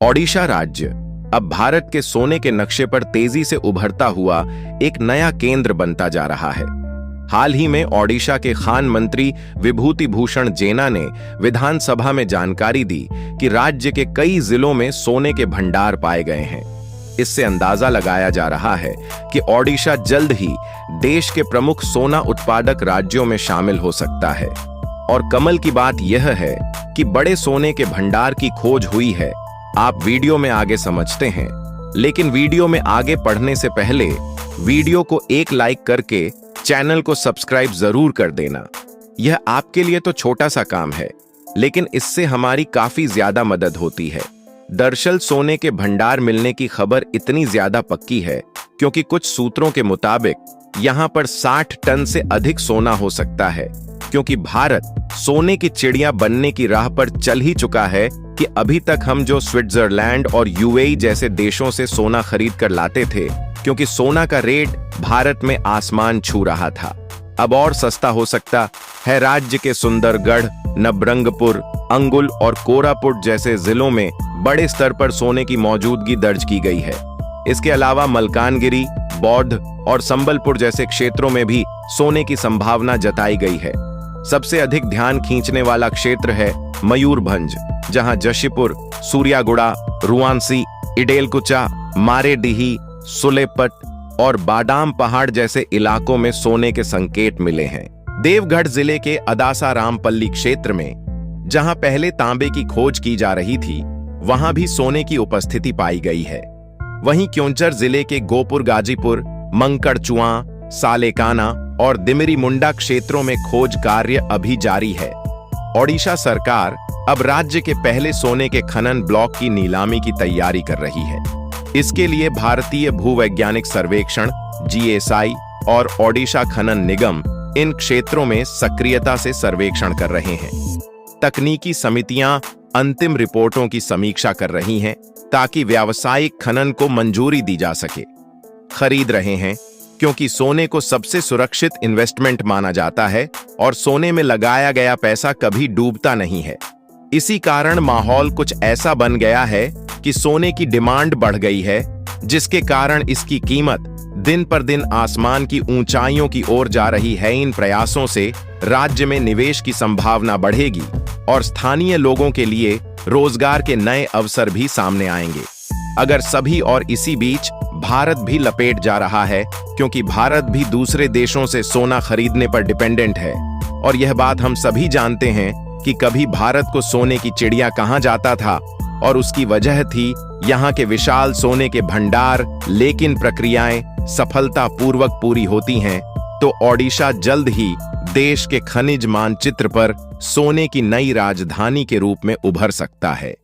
ओडिशा राज्य अब भारत के सोने के नक्शे पर तेजी से उभरता हुआ एक नया केंद्र बनता जा रहा है। हाल ही में ओडिशा के खान मंत्री विभूति भूषण जेना ने विधानसभा में जानकारी दी कि राज्य के कई जिलों में सोने के भंडार पाए गए हैं। इससे अंदाजा लगाया जा रहा है कि ओडिशा जल्द ही देश के प्रमुख सोना उत्पादक राज्यों में शामिल हो सकता है। और कमल की बात यह है कि बड़े सोने के भंडार की खोज हुई है। आप वीडियो में आगे समझते हैं, लेकिन वीडियो में आगे पढ़ने से पहले वीडियो को एक लाइक करके चैनल को सब्सक्राइब जरूर कर देना। यह आपके लिए तो छोटा सा काम है, लेकिन इससे हमारी काफी ज्यादा मदद होती है। दरअसल सोने के भंडार मिलने की खबर इतनी ज्यादा पक्की है क्योंकि कुछ सूत्रों के मुताबिक यहां पर 60 टन से अधिक सोना हो सकता है, क्योंकि भारत सोने की चिड़िया बनने की राह पर चल ही चुका है कि अभी तक हम जो स्विट्जरलैंड और यूएई जैसे देशों से सोना खरीद कर लाते थे, क्योंकि सोना का रेट भारत में आसमान छू रहा था, अब और सस्ता हो सकता है। राज्य के सुंदरगढ़, नबरंगपुर, अंगुल और कोरापुट जैसे जिलों में बड़े स्तर पर सोने की मौजूदगी दर्ज की गई है। इसके अलावा मलकानगिरी, बौद्ध और संबलपुर जैसे क्षेत्रों में भी सोने की संभावना जताई गई है। सबसे अधिक ध्यान खींचने वाला क्षेत्र है मयूरभंज, जहां जशीपुर, सूर्यागुड़ा, रुआंसी, इडेलकुचा, मारेडिही, सुलेपट और बादाम पहाड़ जैसे इलाकों में सोने के संकेत मिले हैं। देवगढ़ जिले के अदासा रामपल्ली क्षेत्र में, जहां पहले तांबे की खोज की जा रही थी, वहां भी सोने की उपस्थिति पाई गई है। वहीं क्योंझर जिले के गोपुर गाजीपुर, मंकड़चुआ, सालेकाना और दिमरी मुंडा क्षेत्रों में खोज कार्य अभी जारी है। ओडिशा सरकार अब राज्य के पहले सोने के खनन ब्लॉक की नीलामी की तैयारी कर रही है। इसके लिए भारतीय भूवैज्ञानिक सर्वेक्षण (जीएसआई) और ओडिशा खनन निगम इन क्षेत्रों में सक्रियता से सर्वेक्षण कर रहे हैं। तकनीकी समितियां अंतिम रिपोर्टों की समीक्षा कर रही हैं ताकि व्यावसायिक खनन को मंजूरी दी जा सके। खरीद रहे हैं क्योंकि सोने को सबसे सुरक्षित इन्वेस्टमेंट माना जाता है और सोने में लगाया गया पैसा कभी डूबता नहीं है। इसी कारण माहौल कुछ ऐसा बन गया है कि सोने की डिमांड बढ़ गई है, जिसके कारण इसकी कीमत दिन पर दिन आसमान की ऊंचाइयों की ओर जा रही है। इन प्रयासों से राज्य में निवेश की संभावना बढ़ेगी और स्थानीय लोगों के लिए रोजगार के नए अवसर भी सामने आएंगे। अगर सभी और इसी बीच भारत भी लपेट जा रहा है, क्योंकि भारत भी दूसरे देशों से सोना खरीदने पर डिपेंडेंट है। और यह बात हम सभी जानते हैं कि कभी भारत को सोने की चिड़िया कहा जाता था, और उसकी वजह थी यहाँ के विशाल सोने के भंडार। लेकिन प्रक्रियाएं सफलतापूर्वक पूरी होती हैं तो ओडिशा जल्द ही देश के खनिज मानचित्र पर सोने की नई राजधानी के रूप में उभर सकता है।